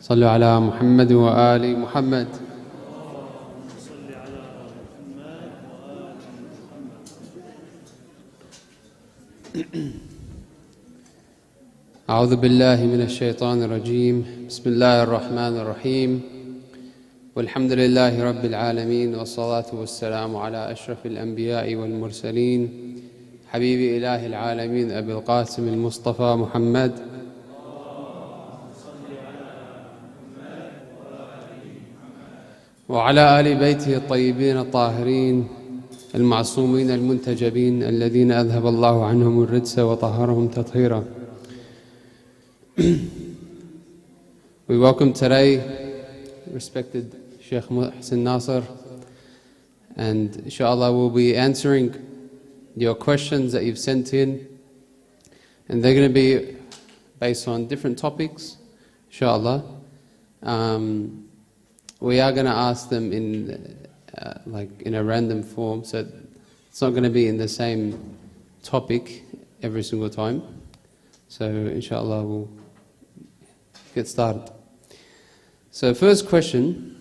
صلوا على محمد وآل محمد. أعوذ بالله من الشيطان الرجيم. بسم الله الرحمن الرحيم. والحمد لله رب العالمين، والصلاة والسلام على أشرف الأنبياء والمرسلين، حبيب إله العالمين أبي القاسم المصطفى محمد وعلى آل بيته الطيبين الطاهرين المعصومين المنتجبين الذين أذهب الله عنهم الرجس وطهرهم تطهيرا. We welcome today respected Sheikh Muhsin Nasser, and inshallah we'll be answering your questions that you've sent in, and they're going to be based on different topics, inshallah. We are going to ask them in a random form, so it's not going to be in the same topic every single time. So inshallah we'll get started. So first question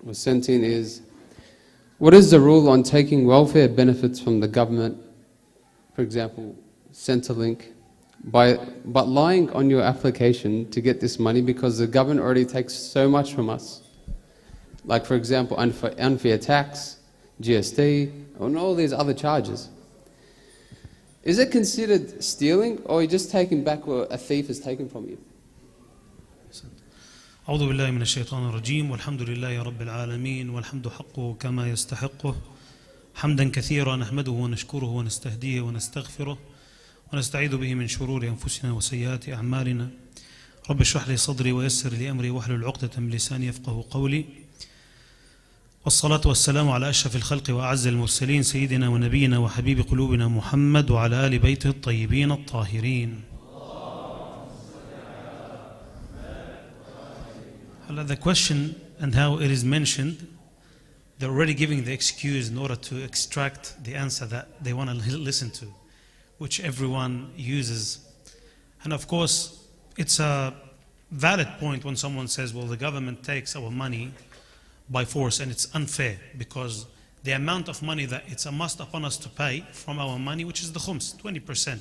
was sent in is, what is the rule on taking welfare benefits from the government, for example, Centrelink, but lying on your application to get this money because the government already takes so much from us? Like, for example, unfair tax, GST, and all these other charges. Is it considered stealing, or are you just taking back what a thief has taken from you? أعوذ بالله من الشيطان الرجيم والحمد لله رب العالمين والحمد حقه كما يستحقه حمدا كثيرا نحمده ونشكره ونستهديه ونستغفره ونستعيذ به من شرور أنفسنا وسيئات أعمالنا. رب اشرح لي صدري ويسر لي أمري واحلل عقدة من لساني يفقهوا قولي. والصلاة والسلام على أشرف الخلق وأعز المرسلين سيدنا ونبينا وحبيب قلوبنا محمد وعلى آل بيته الطيبين الطاهرين. The question and how it is mentioned, they're already giving the excuse in order to extract the answer that they want to listen to, which everyone uses. And of course, it's a valid point when someone says, well, the government takes our money by force and it's unfair because the amount of money that it's a must upon us to pay from our money, which is the khums, 20%.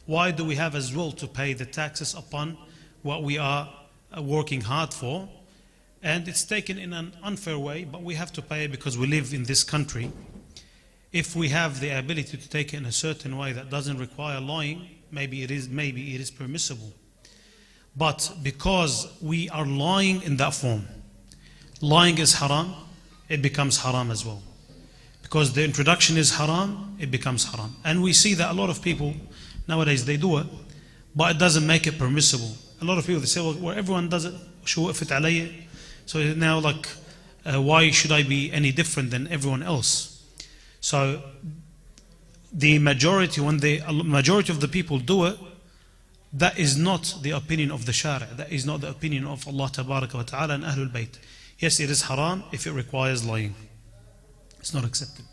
Why do we have as well to pay the taxes upon what we are working hard for? And it's taken in an unfair way, but we have to pay because we live in this country. If we have the ability to take it in a certain way that doesn't require lying, maybe it is permissible. But because we are lying in that form, lying is haram, it becomes haram as well. Because the introduction is haram, it becomes haram. And we see that a lot of people nowadays, they do it, but it doesn't make it permissible. A lot of people, they say, well, everyone does it, so now why should I be any different than everyone else? So the majority, when the majority of the people do it, that is not the opinion of the Shari', that is not the opinion of Allah Tabaraka wa Ta'ala and Ahlul Bayt. Yes, it is haram if it requires lying. It's not accepted.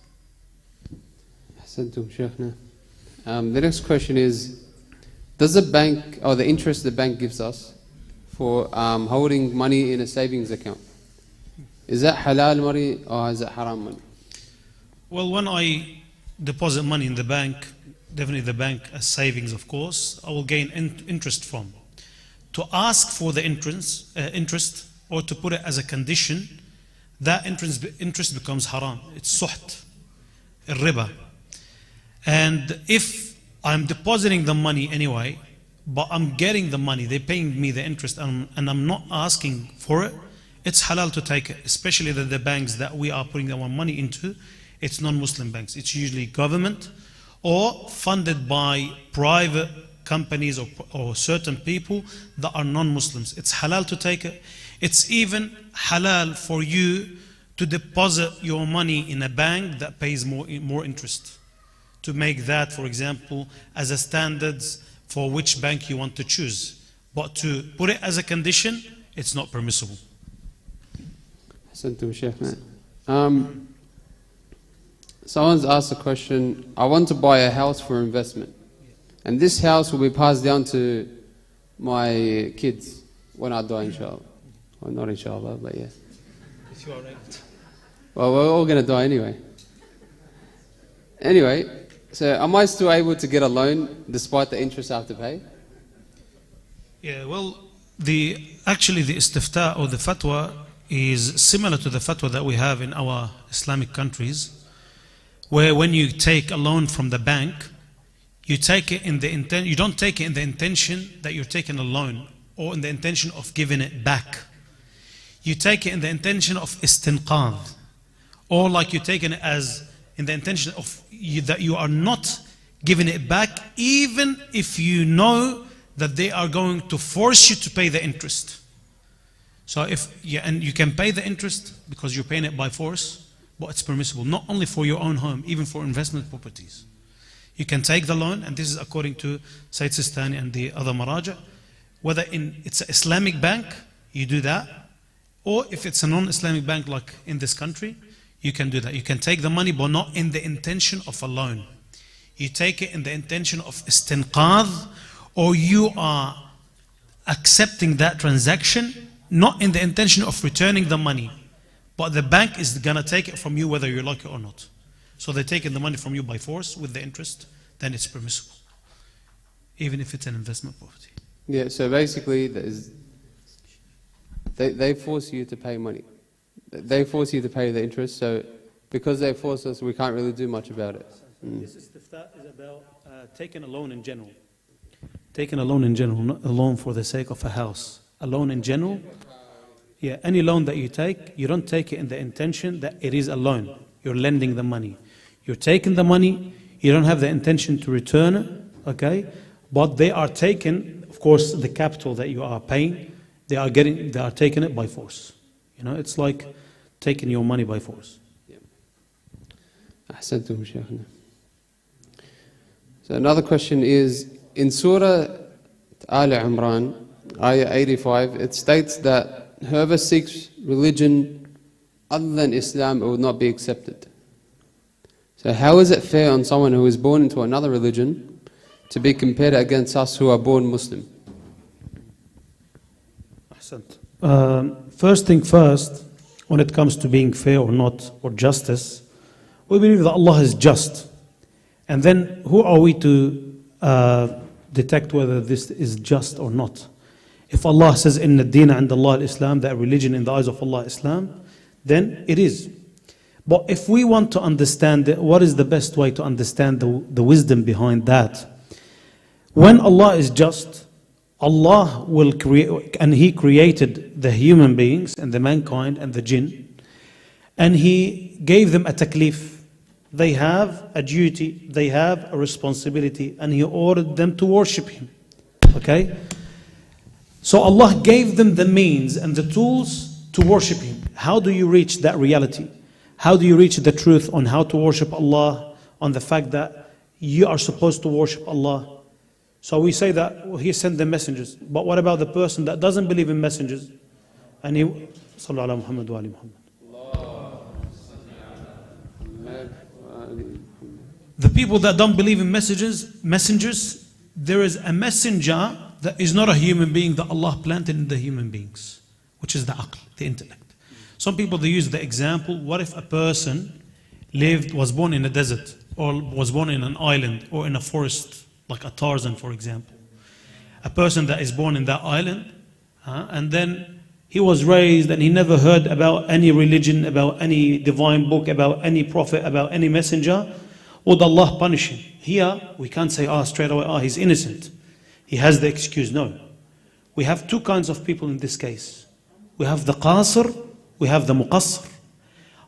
Ahsantum, Shaykhna. The next question is, does the bank, or the interest the bank gives us for holding money in a savings account, is that halal money or is that haram money? Well, when I deposit money in the bank, definitely the bank as savings, of course, I will gain interest from. To ask for the interest or to put it as a condition, that interest becomes haram. It's suht, riba. And if I'm depositing the money anyway, but I'm getting the money, they're paying me the interest, and I'm not asking for it, it's halal to take it, especially the banks that we are putting our money into. It's non-Muslim banks. It's usually government or funded by private companies or certain people that are non-Muslims. It's halal to take it. It's even halal for you to deposit your money in a bank that pays more interest. To make that, for example, as a standards for which bank you want to choose. But to put it as a condition, it's not permissible. Ahsantum, Shaykhna. Someone's asked a question, I want to buy a house for investment, and this house will be passed down to my kids. when I die, inshallah. Well, not inshallah, but yeah. If you are able to. Well, we're all going to die anyway. Anyway, so am I still able to get a loan despite the interest I have to pay? Yeah, well, actually the istifta or the fatwa is similar to the fatwa that we have in our Islamic countries, where when you take a loan from the bank, you take it in the you don't take it in the intention that you're taking a loan or in the intention of giving it back. You take it in the intention of istinqadh, or like you're taking it as in the intention of that you are not giving it back, even if you know that they are going to force you to pay the interest. So and you can pay the interest because you're paying it by force, but it's permissible, not only for your own home, even for investment properties. You can take the loan, and this is according to Sayyid Sistani and the other Maraja, whether it's an Islamic bank, you do that, or if it's a non-Islamic bank like in this country, you can do that. You can take the money, but not in the intention of a loan. You take it in the intention of istinqadh, or you are accepting that transaction, not in the intention of returning the money, but the bank is going to take it from you whether you like it or not. So they're taking the money from you by force with the interest, then it's permissible, even if it's an investment property. Yeah, so basically they force you to pay money. They force you to pay the interest, so because they force us, we can't really do much about it. This istifta is about taking a loan in general. Taking a loan in general, not a loan for the sake of a house. A loan in general, yeah, any loan that you take, you don't take it in the intention that it is a loan. You're lending the money. You're taking the money, you don't have the intention to return it, okay? But they are taking, of course, the capital that you are paying, they are taking it by force. You know, it's like taking your money by force. أحسنتم شيخنا. So another question is, in Surah Al Imran, Ayah 85, it states that whoever seeks religion other than Islam, it will not be accepted. So how is it fair on someone who is born into another religion to be compared against us who are born Muslim? First thing first, when it comes to being fair or not, or justice, we believe that Allah is just. And then who are we to detect whether this is just or not? If Allah says, "Inna ad-deena 'inda Allah al-Islam," that religion in the eyes of Allah is Islam, then it is. But if we want to understand what is the best way to understand the wisdom behind that, when Allah is just, Allah will create, and He created the human beings and the mankind and the jinn, and He gave them a taklif. They have a duty, they have a responsibility, and He ordered them to worship Him. Okay? So Allah gave them the means and the tools to worship Him. How do you reach that reality? How do you reach the truth on how to worship Allah, on the fact that you are supposed to worship Allah? So we say that He sent the messengers, but what about the person that doesn't believe in messengers? And he, Sallallahu ala Muhammad wa ali Muhammad. The people that don't believe in messengers, there is a messenger that is not a human being that Allah planted in the human beings, which is the aql, the intellect. Some people, they use the example, what if a person was born in a desert, or was born in an island, or in a forest, like a Tarzan, for example. A person that is born in that island, and then he was raised and he never heard about any religion, about any divine book, about any prophet, about any messenger, would Allah punish him? Here, we can't say, straight away, he's innocent. He has the excuse. No. We have two kinds of people in this case. We have the qasir, we have the muqassir.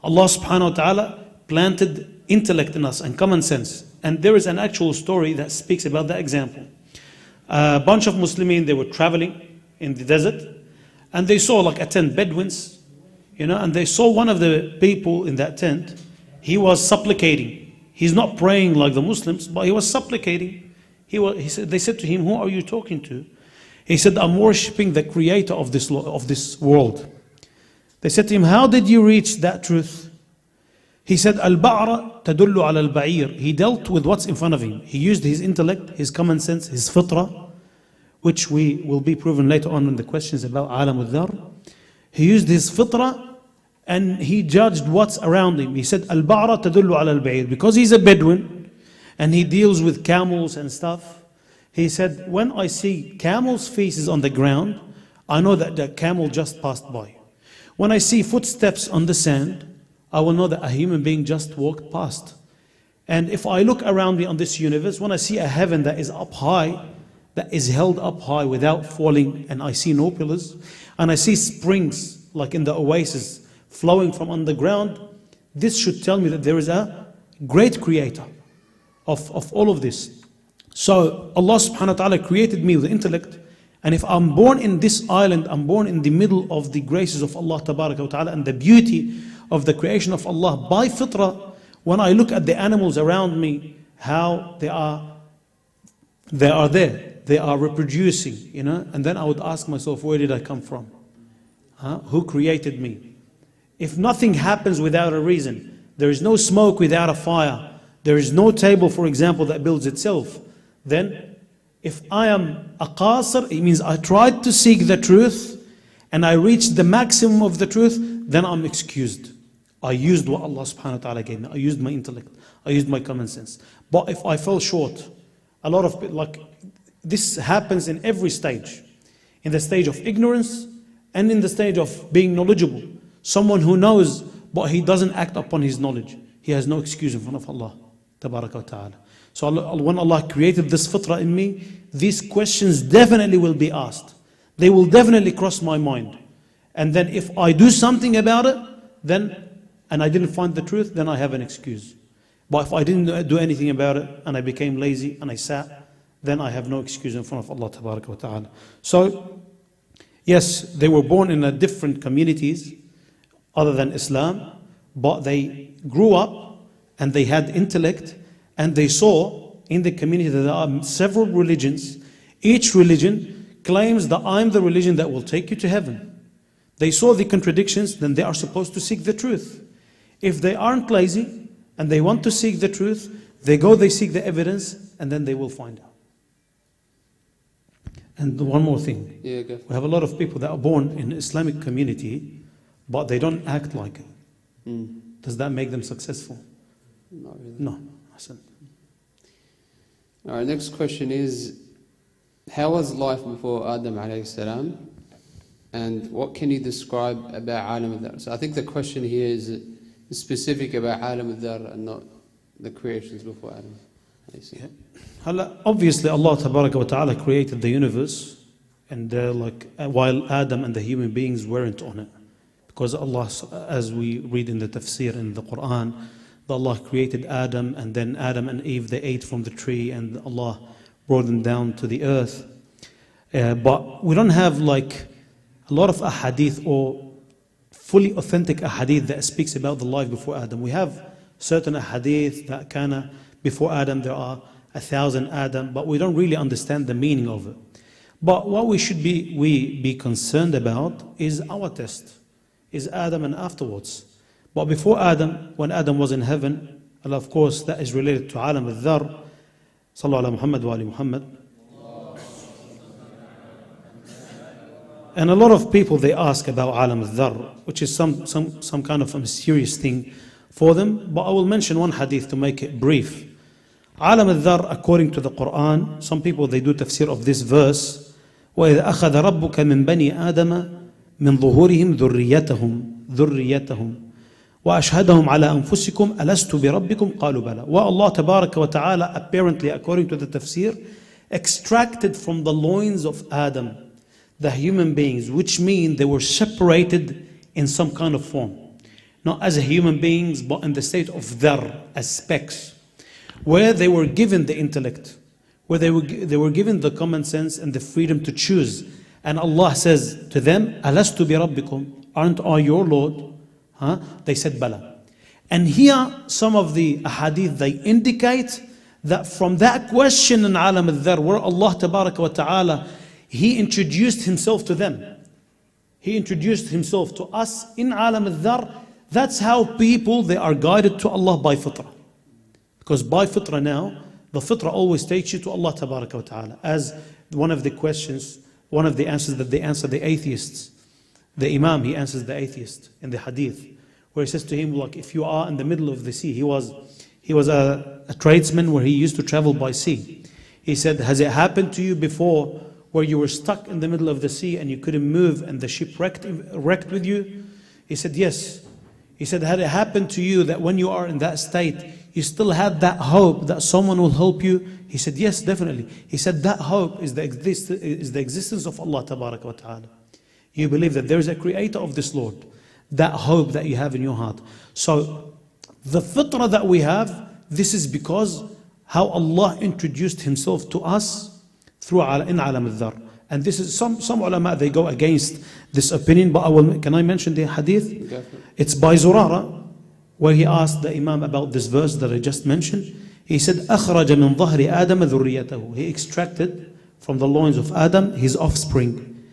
Allah subhanahu wa ta'ala planted intellect in us and common sense. And there is an actual story that speaks about that example. A bunch of Muslimin, they were traveling in the desert, and they saw like a tent, Bedouins, and they saw one of the people in that tent. He was supplicating. He's not praying like the Muslims, but he was supplicating. They said to him, "Who are you talking to?" He said, "I'm worshipping the creator of this world." They said to him, "How did you reach that truth?" He said, "Al-ba'ra tadullu ala al-ba'ir." He dealt with what's in front of him. He used his intellect, his common sense, his fitrah. which we will be proven later on in the questions about Alam al-Dhar. He used his fitrah and he judged what's around him. He said, Al-Ba'ra tadullu ala al-Ba'ir. Because he's a Bedouin and he deals with camels and stuff, he said, when I see camels' faces on the ground, I know that the camel just passed by. When I see footsteps on the sand, I will know that a human being just walked past. And if I look around me on this universe, when I see a heaven that is up high, that is held up high without falling, and I see no pillars, and I see springs like in the oasis flowing from underground, this should tell me that there is a great creator of all of this. So Allah subhanahu wa ta'ala created me with intellect, and if I'm born in this island, I'm born in the middle of the graces of Allah tabaraka wa ta'ala and the beauty of the creation of Allah by fitrah. When I look at the animals around me, how they are there, they are reproducing, and then I would ask myself, where did I come from? Who created me? If nothing happens without a reason, there is no smoke without a fire, there is no table, for example, that builds itself, then if I am a qasir, it means I tried to seek the truth and I reached the maximum of the truth, then I'm excused. I used what Allah subhanahu wa ta'ala gave me. I used my intellect. I used my common sense. But if I fell short, a lot of this happens in every stage. In the stage of ignorance and in the stage of being knowledgeable. Someone who knows but he doesn't act upon his knowledge, he has no excuse in front of Allah tabaraka wa ta'ala. So when Allah created this fitrah in me, these questions definitely will be asked. They will definitely cross my mind. And then if I do something about it, and I didn't find the truth, then I have an excuse. But if I didn't do anything about it and I became lazy and I sat, then I have no excuse in front of Allah tabaraka wa ta'ala. So, yes, they were born in a different communities other than Islam, but they grew up and they had intellect and they saw in the community that there are several religions. Each religion claims that I'm the religion that will take you to heaven. They saw the contradictions, then they are supposed to seek the truth. If they aren't lazy and they want to seek the truth, they go, they seek the evidence, and then they will find out. And one more thing. Yeah, go. We have a lot of people that are born in an Islamic community, but they don't act like it. Does that make them successful? Not really. No. Hassan. All right, next question is, how was life before Adam alayhi salam? And what can you describe about Alam al-Dhar? So I think the question here is specific about Alam al-Dhar and not the creations before Adam. Obviously Allah tabaraka wa ta'ala created the universe and while Adam and the human beings weren't on it. Because Allah, as we read in the tafsir in the Quran, that Allah created Adam and then Adam and Eve, they ate from the tree and Allah brought them down to the earth. But we don't have a lot of ahadith or fully authentic ahadith that speaks about the life before Adam. We have certain ahadith that before Adam there are 1,000 Adam, but we don't really understand the meaning of it. But what we should be concerned about is our test, is Adam and afterwards. But before Adam, when Adam was in heaven, and of course that is related to Alam al-Dhar, Sallu ala Muhammad wa ali Muhammad. And a lot of people, they ask about Alam al-Dhar, which is some kind of a mysterious thing for them. But I will mention one hadith to make it brief. Alam al-Dhar, according to the Quran, some people, they do tafsir of this verse. وَإِذَا أَخَذَ رَبُّكَ مِنْ بَنِي آدَمَ مِنْ ظُهُورِهِمْ ذُرِّيَّتَهُمْ وَأَشْهَدَهُمْ عَلَىٰ أَنفُسِكُمْ أَلَسْتُ بِرَبِّكُمْ قَالُوا بَلَى. Wa Allah tabaraka wa ta'ala, apparently according to the tafsir, extracted from the loins of Adam the human beings, which mean they were separated in some kind of form. Not as human beings, but in the state of dhar, as specks, where they were given the intellect, where they were given the common sense and the freedom to choose. And Allah says to them, Alastu bi rabbikum, aren't I your Lord? They said, Bala. And here, some of the ahadith, they indicate that from that question in Alam al-Dhar, where Allah tabaraka wa ta'ala, He introduced Himself to them. He introduced Himself to us in Alam al-Dhar. That's how people, they are guided to Allah by fitrah. Because by fitrah now, the fitrah always takes you to Allah tabaraka wa ta'ala. As one of the questions, one of the answers that they answer the atheists. The Imam, he answers the atheist in the hadith, where he says to him, like, if you are in the middle of the sea, he was a tradesman where he used to travel by sea. He said, has it happened to you before where you were stuck in the middle of the sea and you couldn't move and the ship wrecked with you? He said, yes. He said, had it happened to you that when you are in that state, you still had that hope that someone will help you? He said, yes, definitely. He said, that hope is the existence of Allah Tabaraka wa Ta'ala. You believe that there is a creator of this Lord. That hope that you have in your heart. So, the fitrah that we have, this is because how Allah introduced Himself to us through in alam al-dhar. And this is some ulama, they go against this opinion, but can I mention the hadith? Definitely. It's by Zurara, where he asked the Imam about this verse that I just mentioned. He said, أخرج من ظهر آدم ذريته. He extracted from the loins of Adam his offspring.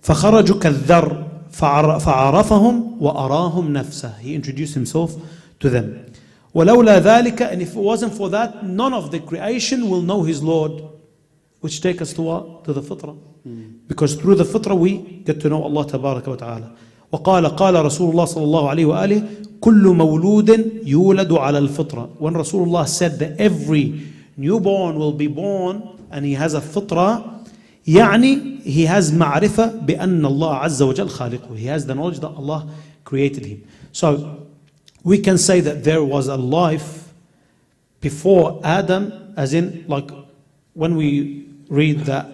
فخرجوا كالذر فعرفهم وأراهم نفسه. He introduced himself to them. ولولا ذلك, and if it wasn't for that, none of the creation will know his Lord. Which take us to what? To the fitrah. Because through the fitrah we get to know Allah Tabaraka wa Ta'ala. وقال رسول الله صلى الله عليه وآله كل مولود يولد على الفطرة. When Rasulullah said that every newborn will be born and he has a fitrah, يعني he has معرفة بأن الله عز وجل خالقه. He has the knowledge that Allah created him. So we can say that there was a life before Adam, as in, like, when we read that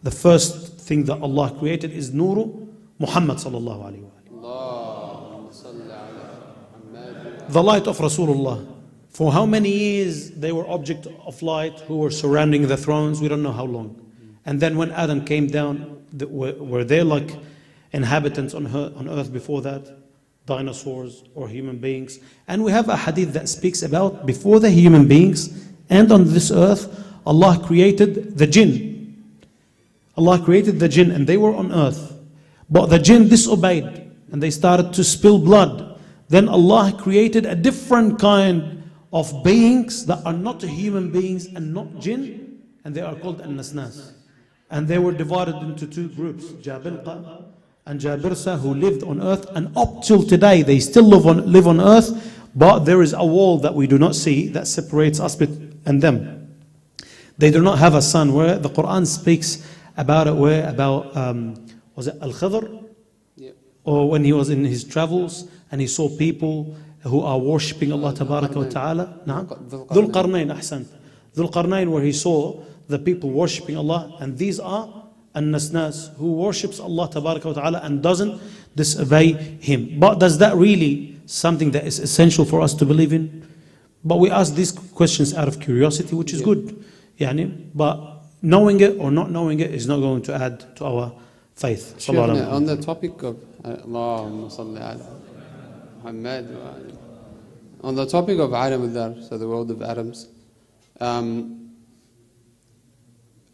the first thing that Allah created is Nuru Muhammad sallallahu alayhi wa the light of Rasulullah. For how many years they were object of light who were surrounding the thrones, we don't know how long. And then when Adam came down, were there like inhabitants on earth before that? Dinosaurs or human beings? And we have a hadith that speaks about before the human beings and on this earth, Allah created the jinn. Allah created the jinn and they were on earth. But the jinn disobeyed and they started to spill blood. Then Allah created a different kind of beings that are not human beings and not jinn, and they are called An-Nasnas. And they were divided into two groups, Jabilqa and Jabirsa, who lived on earth, and up till today they still live on earth, but there is a wall that we do not see that separates us and them. They do not have a son, where the Quran speaks about it, where about was it Al-Khidr? Or when he was in his travels and he saw people who are worshipping Allah Tabaraka wa Ta'ala. Dhul Qarnayn, ahsant. Dhul Qarnayn, where he saw the people worshipping Allah, and these are An-Nasnas, who worships Allah Tabaraka wa Ta'ala and doesn't disobey Him. But does that really something that is essential for us to believe in? But we ask these questions out of curiosity, which is good. But knowing it or not knowing it is not going to add to our faith. On the topic of Allahumma salli ala Muhammad, on the topic of Alam al-Dhar, so the world of atoms,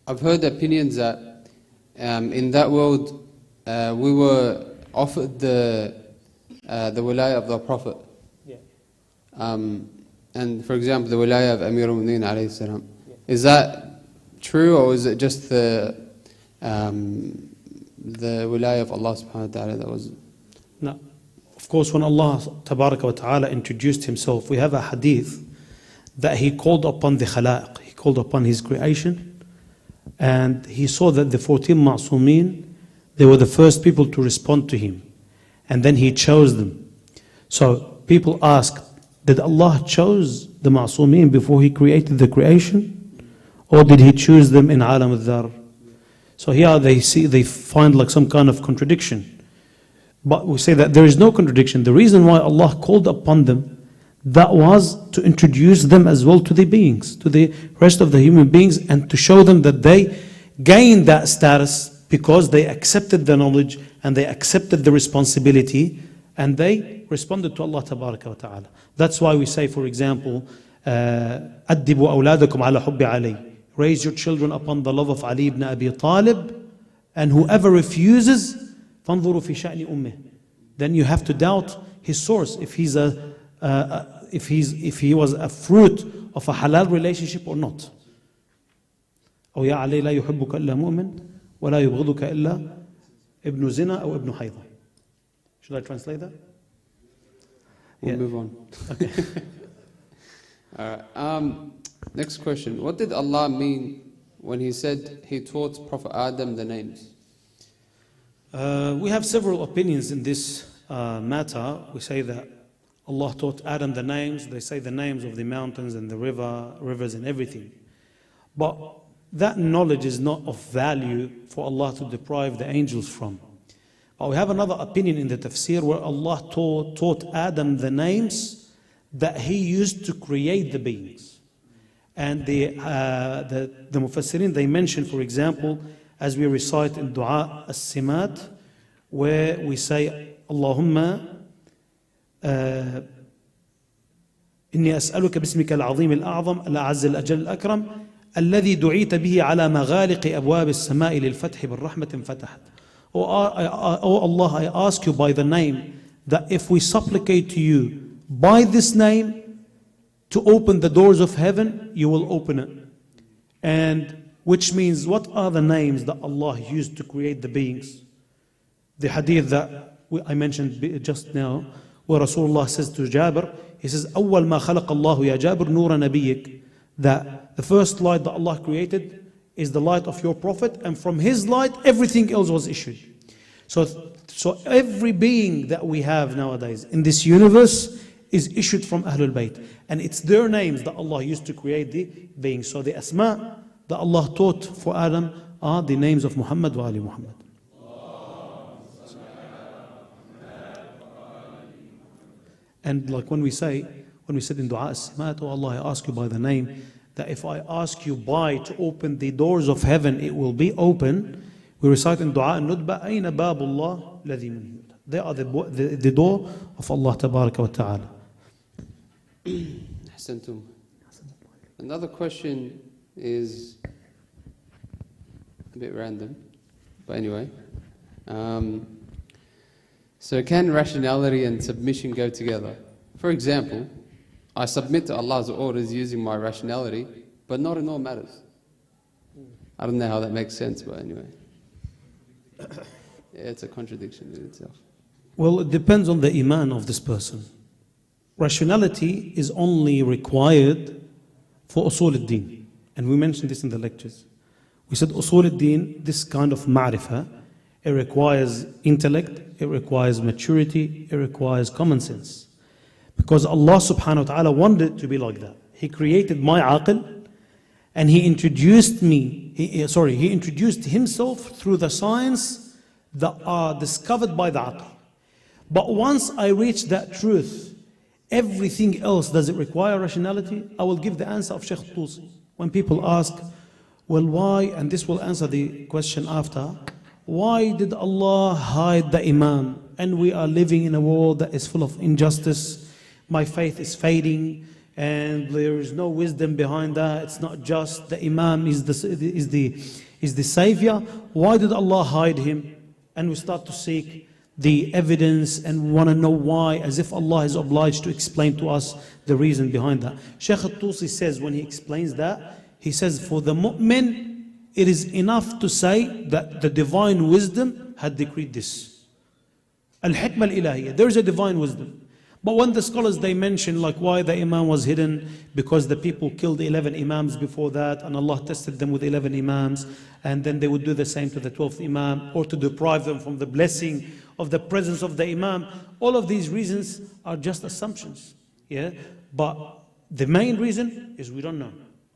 I've heard opinions that in that world we were offered the wilaya of the Prophet. And for example, the wilaya of Amir al-Mu'mineen alayhi salam. Is that true, or is it just the wilaya of Allah subhanahu wa ta'ala that was? No. Of course, when Allah Tabaraka wa Ta'ala introduced Himself, we have a hadith that He called upon the khalaiq, He called upon His creation, and He saw that the 14 ma'soomeen, they were the first people to respond to Him, and then He chose them. So people asked, did Allah choose the ma'soomeen before He created the creation, or did He choose them in alam al-dhar? So here they find like some kind of contradiction. But we say that there is no contradiction. The reason why Allah called upon them, that was to introduce them as well to the beings, to the rest of the human beings, and to show them that they gained that status because they accepted the knowledge and they accepted the responsibility and they responded to Allah Tabaraka wa Ta'ala. That's why we say, for example, أَدِّبُوا أَوْلَادَكُمْ عَلَى حُبِّ عَلِيٍّ. Raise your children upon the love of Ali ibn Abi Talib, and whoever refuses, فَانْظُرُوا فِي شَأْنِ أُمِّهِ. Then you have to doubt his source, if he was a fruit of a halal relationship or not. أو يا علي لا يحبك إلا مؤمن ولا يبغضك إلا ابن زنا أو ابن حيضة. Should I translate that? We'll move on. Okay. Next question. What did Allah mean when He said He taught Prophet Adam the names? We have several opinions in this matter. We say that Allah taught Adam the names. They say the names of the mountains and the rivers and everything. But that knowledge is not of value for Allah to deprive the angels from. But we have another opinion in the tafsir where Allah taught Adam the names that he used to create the beings. And the Mufassirin, they mention, for example, as we recite in Dua as-Simat, where we say, Allahumma إني أسألك باسمك العظيم الأعظم الأعز الأجل الأكرم الذي دعيت به على مغالق أبواب السماء للفتح بالرحمة فتحت. Oh Allah, I ask you by the name that if we supplicate to you by this name to open the doors of heaven, you will open it. And which means, what are the names that Allah used to create the beings? The hadith that I mentioned just now, where Rasulullah says to Jabir, he says, أول ما خلق الله يا جابر نور نبيك. That the first light that Allah created is the light of your prophet, and from his light everything else was issued. So every being that we have nowadays in this universe is issued from Ahlul Bayt, and it's their names that Allah used to create the beings. So the asma that Allah taught for Adam are the names of Muhammad wa Ali Muhammad. And like when we said in Dua as-Simat, oh Allah, I ask you by the name, that if I ask you by to open the doors of heaven, it will be open. We recite in Dua an-Nudba, أين باب الله الذي منه يؤتى. They are the door of Allah Tabaraka wa Ta'ala. Ahsantum. Another question is a bit random, but anyway. So can rationality and submission go together? For example, I submit to Allah's orders using my rationality, but not in all matters. I don't know how that makes sense, but anyway. Yeah, it's a contradiction in itself. Well, it depends on the iman of this person. Rationality is only required for usul al-din. And we mentioned this in the lectures. We said usul al-din, this kind of ma'rifah, it requires intellect, it requires maturity, it requires common sense. Because Allah subhanahu wa ta'ala wanted it to be like that. He created my aql, and He introduced He introduced Himself through the signs that are discovered by the aql. But once I reach that truth, everything else, does it require rationality? I will give the answer of Shaykh Tusi. When people ask, well, why, and this will answer the question after, why did Allah hide the Imam? And we are living in a world that is full of injustice. My faith is fading, and there is no wisdom behind that. It's not just the Imam is the savior. Why did Allah hide him? And we start to seek the evidence and want to know why, as if Allah is obliged to explain to us the reason behind that. Shaykh al-Tusi says, when he explains that, he says, for the mu'min, it is enough to say that the divine wisdom had decreed this. Al-Hikmah al-Ilahiyya, there is a divine wisdom. But when the scholars, they mention like why the Imam was hidden, because the people killed 11 Imams before that, and Allah tested them with 11 Imams, and then they would do the same to the 12th Imam, or to deprive them from the blessing of the presence of the Imam. All of these reasons are just assumptions. Yeah? But the main reason is we don't know.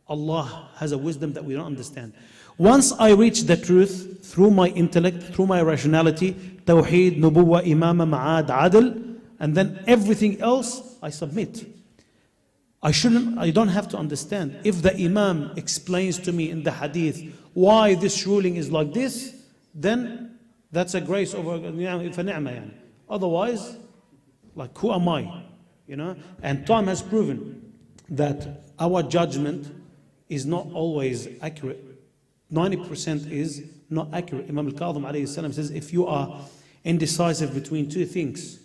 Allah has a wisdom that we don't understand. Once I reach the truth through my intellect, through my rationality, Tawheed, Nubuwa, Imama, Ma'ad, Adl, and then everything else I submit. I don't have to understand. If the Imam explains to me in the hadith why this ruling is like this, then that's a grace over ni'mah. Otherwise, like, who am I? You know? And time has proven that our judgment is not always accurate. 90% is not accurate. Imam al-Kadhim alayhi salam says, if you are indecisive between two things,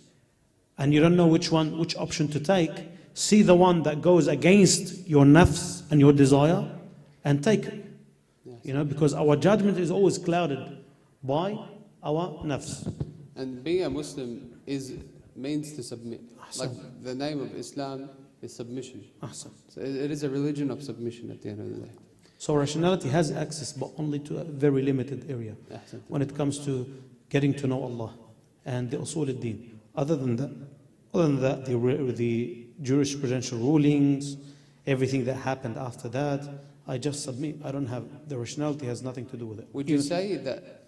and you don't know which option to take, see the one that goes against your nafs and your desire, and take it. Yeah. You know, because our judgment is always clouded by our nafs. And being a Muslim means to submit. Ahsan. Like the name of Islam is submission. Ahsan. So it is a religion of submission at the end of the day. So rationality has access, but only to a very limited area Ahsan. when it comes to getting to know Allah and the usul al-din. Other than that, the jurisprudential rulings, everything that happened after that, I just submit. I don't have, the rationality has nothing to do with it. Would you say that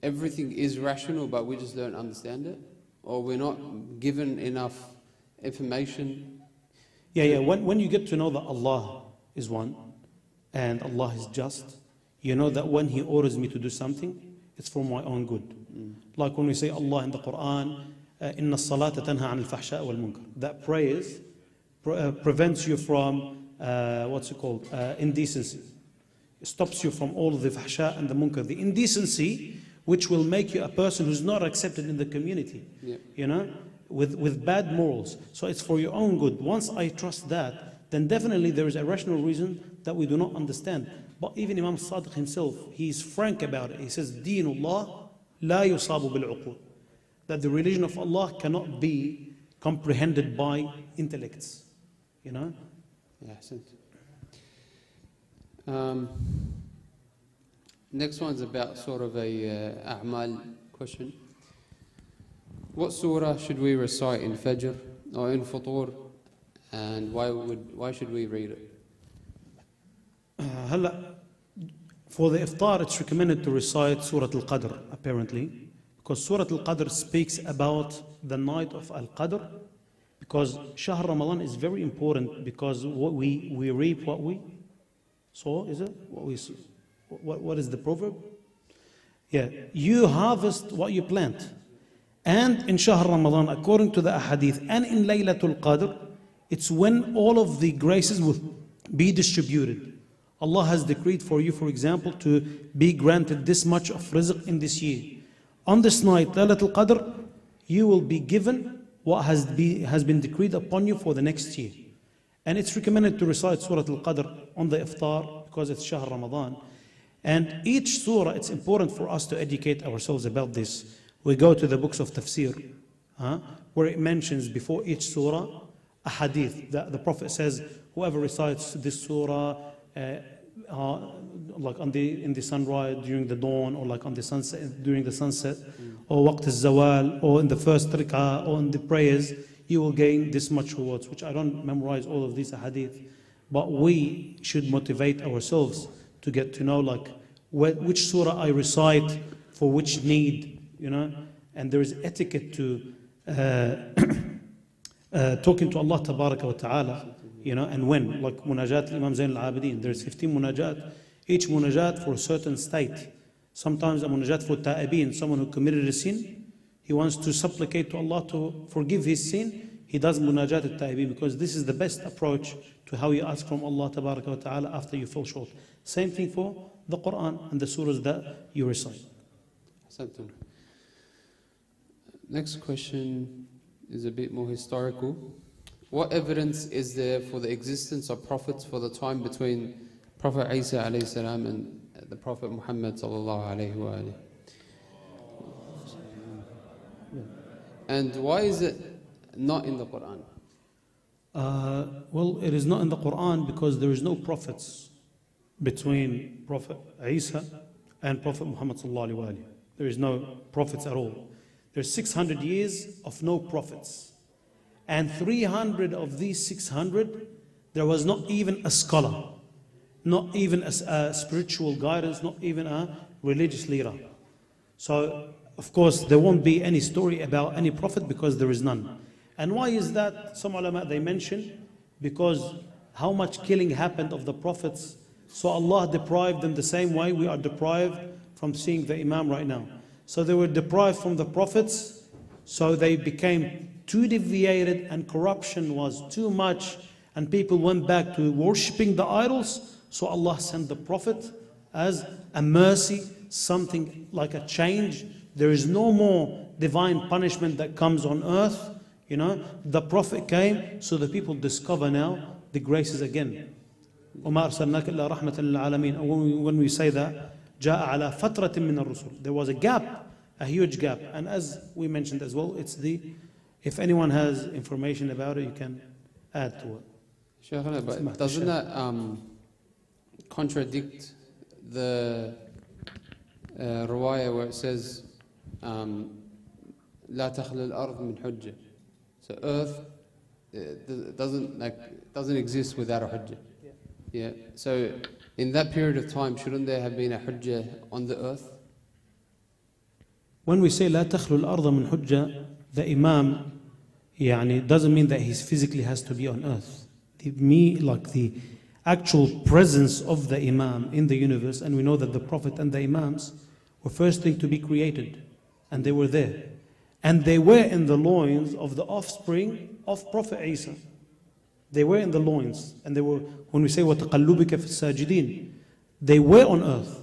everything is rational, but we just don't understand it? Or we're not given enough information? Yeah. When you get to know that Allah is one and Allah is just, you know that when He orders me to do something, it's for my own good. Like when we say Allah in the Quran, إِنَّ الصَّلَاةَ تَنْهَى عَنِ الْفَحْشَاءِ وَالْمُنكَرِ. That praise prevents you from, indecency. It stops you from all of the fahsha and the munkar. The indecency, which will make you a person who's not accepted in the community, you know, with bad morals. So it's for your own good. Once I trust that, then definitely there is a rational reason that we do not understand. But even Imam Sadiq himself, he's frank about it. He says, Deenullah la yusabu bil-uqul. That the religion of Allah cannot be comprehended by intellects. You know? Yeah, next one's about sort of a a'mal question. What surah should we recite in Fajr or in Futur, and why should we read it? For the iftar, it's recommended to recite Surah Al-Qadr, apparently, because Surah Al-Qadr speaks about the night of Al-Qadr, because Shahr Ramadan is very important, because what we reap what we sow, is it? What is the proverb? Yeah, you harvest what you plant. And in Shahr Ramadan, according to the ahadith, and in Laylatul Qadr, it's when all of the graces will be distributed. Allah has decreed for you, for example, to be granted this much of rizq in this year. On this night, Laylatul Qadr, you will be given what has been decreed upon you for the next year. And it's recommended to recite Surah Al-Qadr on the iftar because it's Shahr Ramadan. And each surah, it's important for us to educate ourselves about this. We go to the books of tafsir, where it mentions before each surah a hadith. The Prophet says, whoever recites this surah, like in the sunrise during the dawn, or like on the sunset during the sunset, or waqt al-zawal, or in the first rik'ah, or in the prayers, you will gain this much rewards. Which I don't memorize all of these hadith, but we should motivate ourselves to get to know like which surah I recite for which need, you know. And there is etiquette to talking to Allah tabaraka wa ta'ala, you know, and when, like munajat Imam Zain al-Abidin, there's 15 munajat, each munajat for a certain state. Sometimes a munajat for ta'abin, someone who committed a sin, he wants to supplicate to Allah to forgive his sin, he does munajat al-ta'abin, because this is the best approach to how you ask from Allah tabaraka wa ta'ala after you fall short. Same thing for the Quran and the surahs that you recite. Next question is a bit more historical. What evidence is there for the existence of prophets for the time between Prophet Isa alayhi salam and the Prophet Muhammad sallallahu alayhi wa alayhi? And why is it not in the Quran? Well, it is not in the Quran because there is no prophets between Prophet Isa and Prophet Muhammad sallallahu alayhi wa alayhi. There is no prophets at all. There's 600 years of no prophets. And 300 of these 600, there was not even a scholar, not even a spiritual guidance, not even a religious leader. So, of course, there won't be any story about any prophet because there is none. And why is that? Some ulama, they mention, because how much killing happened of the prophets. So Allah deprived them the same way we are deprived from seeing the Imam right now. So they were deprived from the prophets, so they became too deviated and corruption was too much and people went back to worshipping the idols. So Allah sent the Prophet as a mercy, something like a change. There is no more divine punishment that comes on earth. You know, the Prophet came so the people discover now the graces again. وما أرسلناك إلا رحمة للعالمين. When we say that, جاء على فترة من الرسل. There was a gap, a huge gap. And as we mentioned as well, it's if anyone has information about it, you can add to it. Shaykhana, but doesn't that contradict the riwayah where it says لا تخلو الأرض من حجة? So earth doesn't exist without a hujjah. Yeah. So in that period of time, shouldn't there have been a hujjah on the earth? When we say لا تخلو الأرض من حجة, the Imam doesn't mean that he physically has to be on earth. The actual presence of the Imam in the universe, and we know that the Prophet and the Imams were first thing to be created, and they were there. And they were in the loins of the offspring of Prophet Isa. They were in the loins, and they were, when we say وَتَقَلُّبِكَ فِي السَّاجِدِينَ, they were on earth.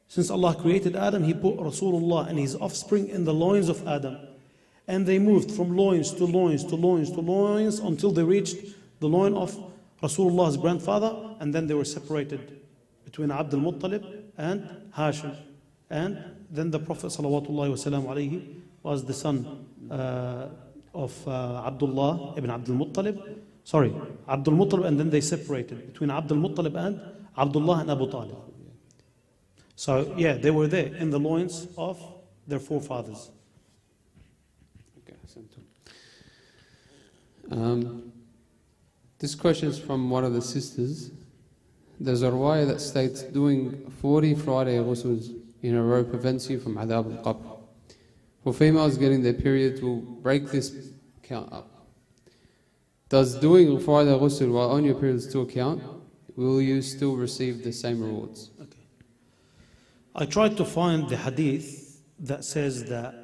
Since Allah created Adam, He put Rasulullah and his offspring in the loins of Adam. And they moved from loins to loins to loins to loins until they reached the loin of Rasulullah's grandfather, and then they were separated between Abd al-Muttalib and Hashim. And then the Prophet ﷺ was the son of Abdullah ibn Abd al-Muttalib. Sorry, Abd al-Muttalib, and then they separated between Abd al-Muttalib and Abdullah and Abu Talib. So yeah, they were there in the loins of their forefathers. This question is from one of the sisters. There's a riwayah that states doing 40 Friday ghusls in a row prevents you from adhab al-qabr. For females getting their period will break this count up. Does doing Friday ghusl while on your period still count? Will you still receive the same rewards? Okay. I tried to find the hadith that says that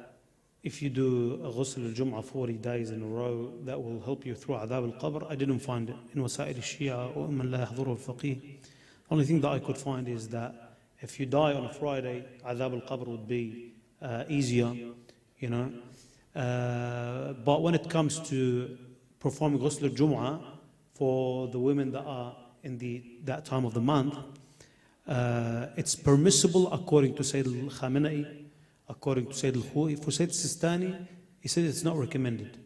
if you do a ghusl al-Jum'ah 40 days in a row, that will help you through adhab al-qabr. I didn't find it in Wasa'il al-Shia or man la yahduru al-faqih. Only thing that I could find is that if you die on a Friday, adhab al-qabr would be easier, but when it comes to performing ghusl al-Jum'ah for the women that are in that time of the month, it's permissible according to Sayyid al-Khamenei, according to Sayyid al-Khu'i. For Sayyid al-Sistani, he said it's not recommended.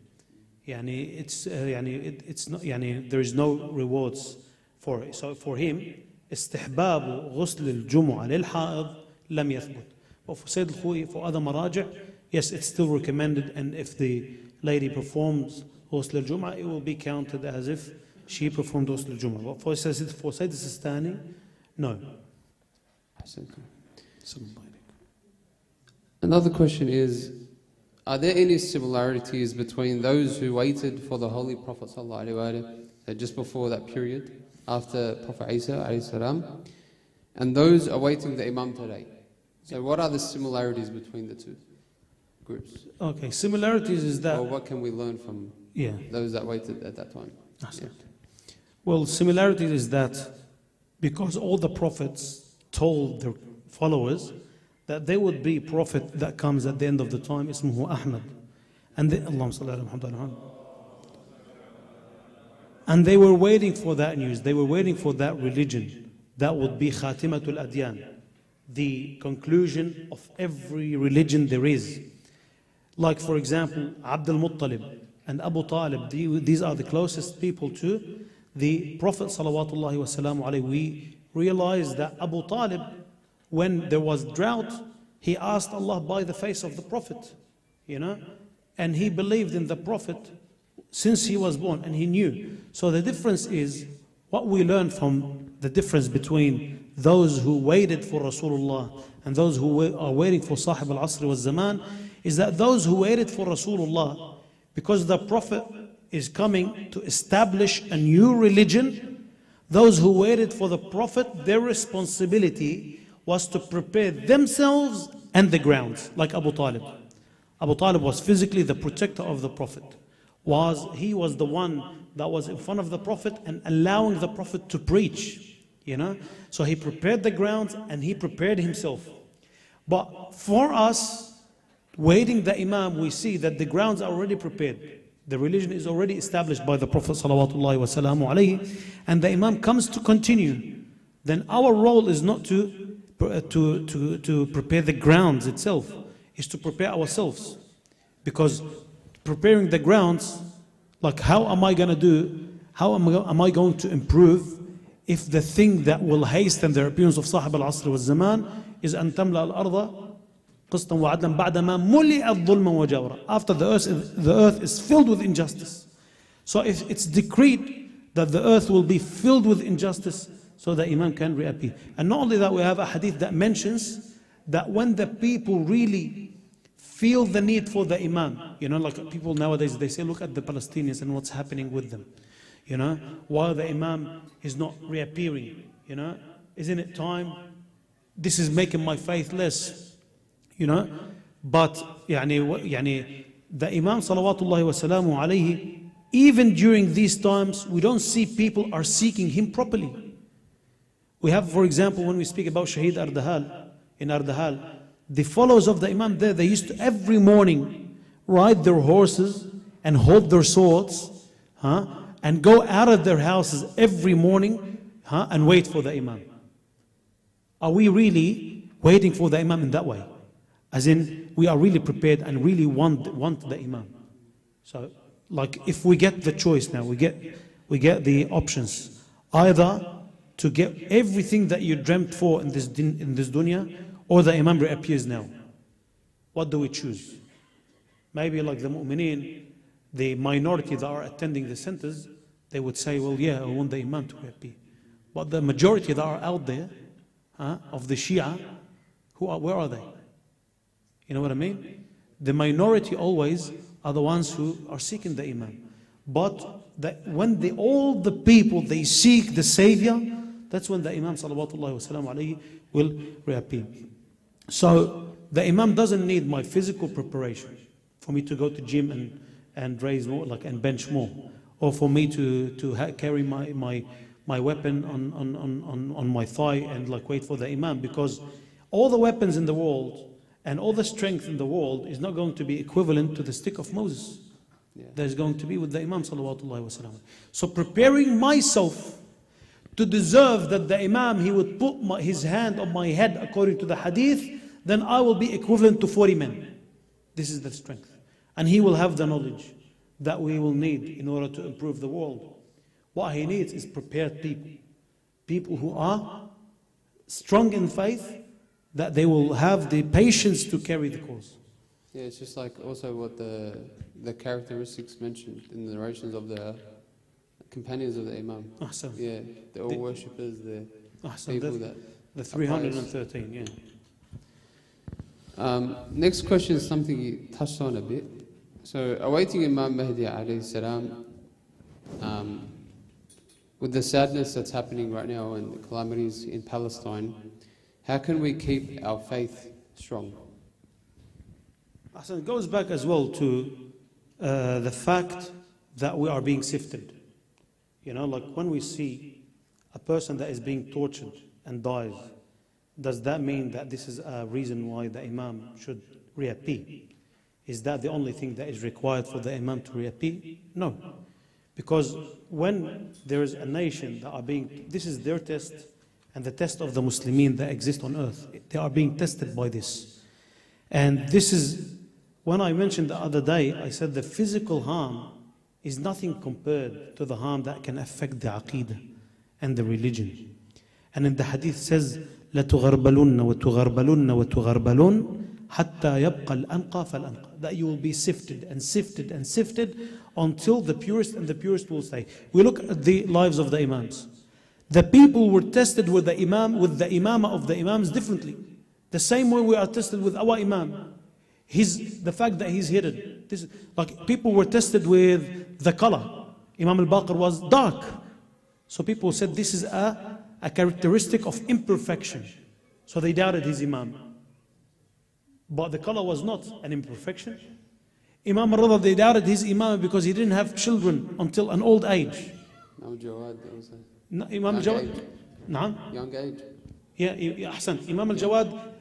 It's not, there is no rewards for it. So for him, استحباب غسل الجمعة للحائض لم يثبت. But for Sayyid al-Khu'i, for other maraji', yes, it's still recommended, and if the lady performs ghusl al-Jum'ah, it will be counted as if she performed ghusl al-Jum'ah. But for Sayyid al-Sistani, no. Another question is, are there any similarities between those who waited for the Holy Prophet ﷺ just before that period, after Prophet Isa ﷺ, and those awaiting the Imam today? So what are the similarities between the two groups? Okay, similarities is that... Or what can we learn from those that waited at that time? Yeah. Well, similarities is that because all the prophets told their followers that there would be a prophet that comes at the end of the time, ismuhu Ahmad. And they were waiting for that news. They were waiting for that religion. That would be Khatimatul Adyan, the conclusion of every religion there is. Like for example, Abd al-Muttalib and Abu Talib, these are the closest people to the Prophet salawatullahi wasalam alayhi. We realize that Abu Talib, when there was drought, he asked Allah by the face of the Prophet, and he believed in the Prophet since he was born, and he knew. So the difference is, what we learn from the difference between those who waited for Rasulullah and those who are waiting for Sahib al-Asr wal-Zaman, is that those who waited for Rasulullah, because the Prophet is coming to establish a new religion, those who waited for the Prophet, their responsibility was to prepare themselves and the grounds, like Abu Talib. Abu Talib was physically the protector of the Prophet. He was the one that was in front of the Prophet and allowing the Prophet to preach. So he prepared the grounds and he prepared himself. But for us, waiting the Imam, we see that the grounds are already prepared. The religion is already established by the Prophet salawatullahi wasalamu alayhi, and the Imam comes to continue. Then our role is not to prepare the grounds itself, is to prepare ourselves. Because preparing the grounds, like how am I going to do, how am I going to improve if the thing that will hasten the appearance of Sahib al-Asr wal-Zaman is أن تملأ الأرض قسطا وعدلا بعدما ملئت ظلما وجورا. After the earth is filled with injustice. So if it's decreed that the earth will be filled with injustice, so the Imam can reappear. And not only that, we have a hadith that mentions that when the people really feel the need for the Imam, like people nowadays, they say, look at the Palestinians and what's happening with them. While the Imam is not reappearing, isn't it time? This is making my faith less, But the Imam salawatullahi wasalamu alayhi, even during these times, we don't see people are seeking him properly. We have, for example, when we speak about Shaheed Ardahal, in Ardahal, the followers of the Imam there, they used to every morning ride their horses and hold their swords, and go out of their houses every morning, and wait for the Imam. Are we really waiting for the Imam in that way? As in, we are really prepared and really want the Imam. So, like, if we get the choice now, we get the options, either to get everything that you dreamt for in this dunya, or the Imam reappears now. What do we choose? Maybe like the mu'mineen, the minority that are attending the centers, they would say, well, yeah, I want the Imam to reappear. But the majority that are out there, of the Shia, where are they? You know what I mean? The minority always are the ones who are seeking the Imam. But when all the people, they seek the Savior, that's when the Imam salawatullahi wasalam alayhi will reappear. So the Imam doesn't need my physical preparation for me to go to gym and raise more, and bench more, or for me to carry my weapon on my thigh and wait for the Imam, because all the weapons in the world and all the strength in the world is not going to be equivalent to the stick of Moses. There's going to be with the Imam salawatullahi wasalam. So preparing myself to deserve that the Imam, he would put his hand on my head according to the hadith, then I will be equivalent to 40 men. This is the strength. And he will have the knowledge that we will need in order to improve the world. What he needs is prepared people. People who are strong in faith, that they will have the patience to carry the cause. Yeah, it's just like also what the characteristics mentioned in the narrations of the companions of the Imam. Ahsan. Yeah, they're all worshippers, they're Ahsan, people that... The 313, yeah. Next question is something you touched on a bit. So, awaiting Imam Mahdi alayhi salam, with the sadness that's happening right now and the calamities in Palestine, how can we keep our faith strong? It goes back as well to the fact that we are being sifted. Like when we see a person that is being tortured and dies, does that mean that this is a reason why the Imam should reappear? Is that the only thing that is required for the Imam to reappear? No. Because when there is a nation that are being, this is their test and the test of the Muslimin that exist on earth. They are being tested by this. And this is, when I mentioned the other day, I said the physical harm is nothing compared to the harm that can affect the aqeedah and the religion. And in the hadith says, لَتُغَرْبَلُنَّ وَتُغَرْبَلُنَّ وَتُغَرْبَلُنَّ حَتَّى يَبْقَى الْأَنْقَى فَالْأَنْقَى. That you will be sifted and sifted and sifted until the purest and the purest will stay. We look at the lives of the Imams. The people were tested with the Imam, with the Imamah of the Imams differently. The same way we are tested with our Imam. The fact that he's hidden. Like people were tested with the color. Imam al-Baqir was dark. So people said this is a characteristic of imperfection. So they doubted his Imam. But the color was not an imperfection. Imam al-Rida, they doubted his Imam because he didn't have children until an old age. Imam Jawad also. Imam Jawad. Young age. Yeah, Ahsan. Imam al-Jawad.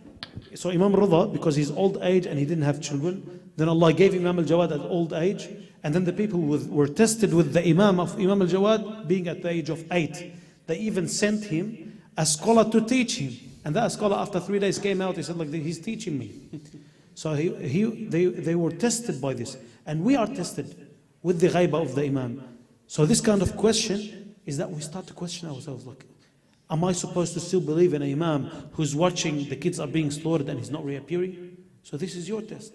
So Imam Rida, because he's old age and he didn't have children, then Allah gave Imam al-Jawad at old age, And then the people were tested with the Imam of Imam al-Jawad being at the age of 8. They even sent him a scholar to teach him. And that scholar after 3 days came out, he said like, he's teaching me. So they were tested by this. And we are tested with the ghaibah of the Imam. So this kind of question is that we start to question ourselves like, am I supposed to still believe in an Imam who's watching the kids are being slaughtered and he's not reappearing? So this is your test.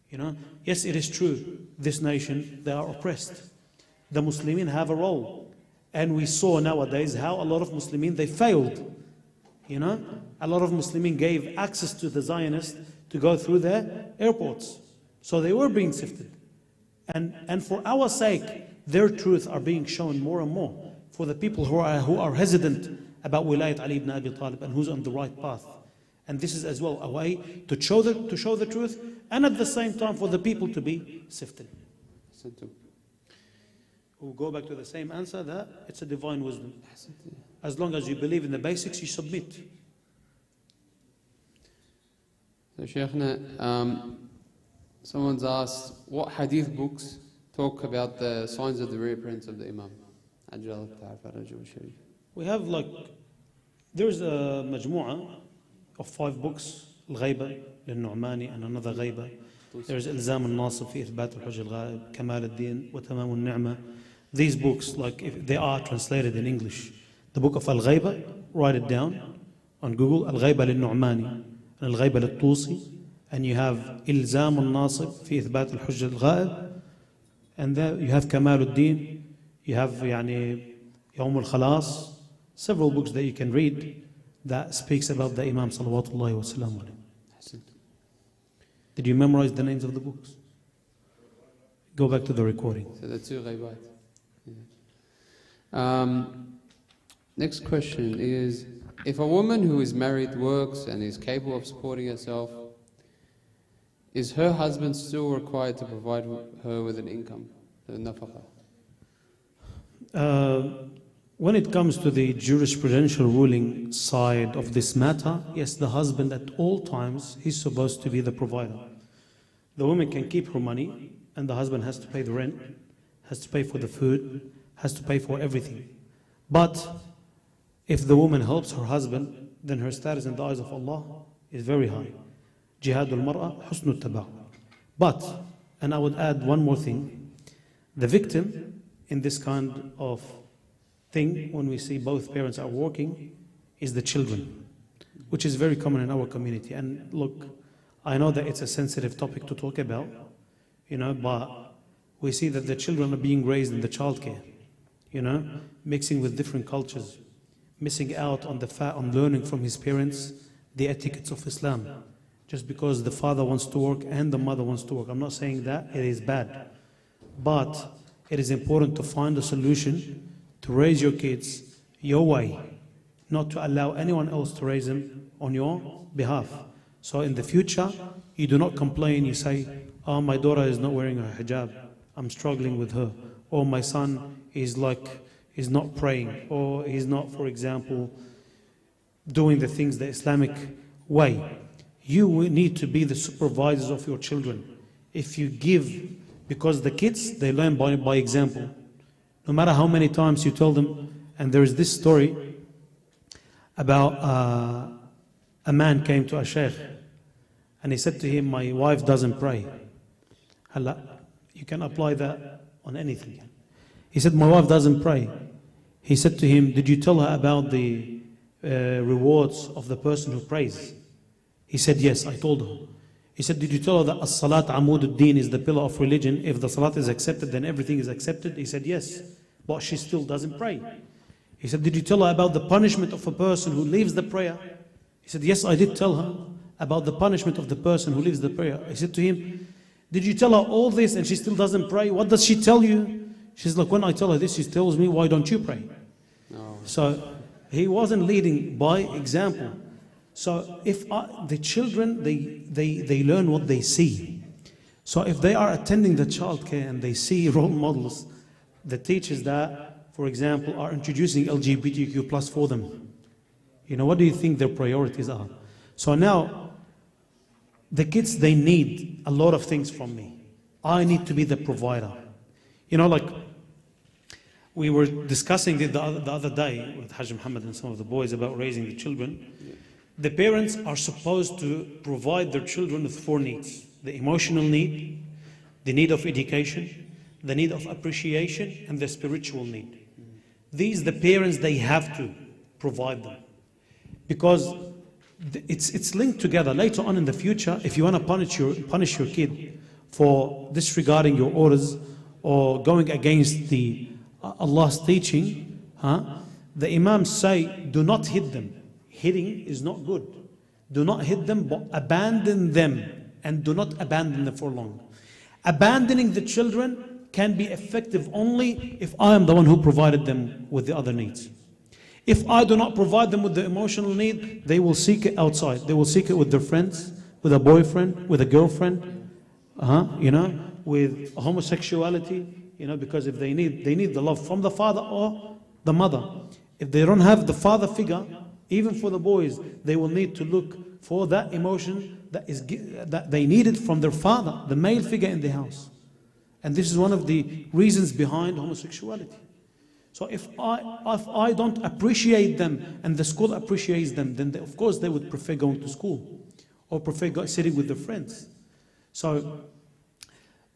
You know, yes, it is true. This nation, they are oppressed. The Muslimin have a role. And we saw nowadays how a lot of Muslimin, they failed. You know, a lot of Muslimin gave access to the Zionists to go through their airports. So they were being sifted. And for our sake, their truth are being shown more and more. For the people who are hesitant about Wilayat Ali ibn Abi Talib and who's on the right path. And this is as well a way to show the truth, and at the same time for the people to be sifted. We'll go back to the same answer that it's a divine wisdom. As long as you believe in the basics, you submit. So Shaykhna, someone's asked, what hadith books talk about the signs of the reappearance of the Imam? We have there's a majmu'ah of 5 books, الغيبة للنعماني and another غيبة. There's إلزام الناصب في إثبات الحجة الغائب, كمال الدين وتمام النعمة. These books, if they are translated in English, the book of Al-Ghayba, write it down on Google, Al-Ghayba للنعماني and Al-Ghayba للطوسي, and you have إلزام الناصب في إثبات الحجة الغائب, and then you have كمال الدين, you have يوم الخلاص, several books that you can read that speaks about the Imam salawatullahi wa sallam alayhi. Did you memorize the names of the books? Go back to the recording. So the 2 ghaybat. Next question is, if a woman who is married works and is capable of supporting herself, is her husband still required to provide her with an income, the nafaqah? When it comes to the jurisprudential ruling side of this matter, yes, the husband at all times, he's supposed to be the provider. The woman can keep her money, and the husband has to pay the rent, has to pay for the food, has to pay for everything. But if the woman helps her husband, then her status in the eyes of Allah is very high. Jihadul mar'a husnul taba'. But, and I would add one more thing, the victim in this kind of thing, when we see both parents are working, is the children, which is very common in our community. And look, I know that it's a sensitive topic to talk about, but we see that the children are being raised in the childcare, mixing with different cultures, missing out on on learning from his parents the etiquettes of Islam, just because the father wants to work and the mother wants to work. I'm not saying that it is bad, but it is important to find a solution to raise your kids your way, not to allow anyone else to raise them on your behalf. So in the future, you do not complain, you say, oh, my daughter is not wearing her hijab, I'm struggling with her. Or my son is not praying, or he's not, for example, doing the things the Islamic way. You need to be the supervisors of your children. If you give, because the kids, they learn by example. No matter how many times you tell them, and there is this story about a man came to a sheikh and he said to him, my wife doesn't pray. You can apply that on anything. He said, my wife doesn't pray. He said to him, did you tell her about the rewards of the person who prays? He said, yes, I told her. He said, did you tell her that as-salat amud ad-din is the pillar of religion? If the salat is accepted, then everything is accepted? He said, yes, but she still doesn't pray. He said, did you tell her about the punishment of a person who leaves the prayer? He said, yes, I did tell her about the punishment of the person who leaves the prayer. I said to him, did you tell her all this and she still doesn't pray? What does she tell you? She's like, when I tell her this, she tells me, why don't you pray? No. So he wasn't leading by example. So if the children, they learn what they see. So if they are attending the childcare and they see role models, the teachers that, for example, are introducing LGBTQ plus for them, what do you think their priorities are? So now, the kids, they need a lot of things from me. I need to be the provider. You know, like we were discussing it the other day with Hajj Muhammad and some of the boys about raising the children. The parents are supposed to provide their children with 4 needs: the emotional need, the need of education, the need of appreciation, and the spiritual need. These, the parents, they have to provide them, because it's linked together. Later on in the future, if you want to punish your kid for disregarding your orders or going against the Allah's teaching, the Imams say, do not hit them. Hitting is not good. Do not hit them, but abandon them, and do not abandon them for long. Abandoning the children can be effective only if I am the one who provided them with the other needs. If I do not provide them with the emotional need, they will seek it outside. They will seek it with their friends, with a boyfriend, with a girlfriend, with homosexuality, because if they need the love from the father or the mother. If they don't have the father figure, even for the boys, they will need to look for that emotion that they needed from their father, the male figure in the house. And this is one of the reasons behind homosexuality. So if I don't appreciate them and the school appreciates them, then of course they would prefer going to school or prefer sitting with their friends. So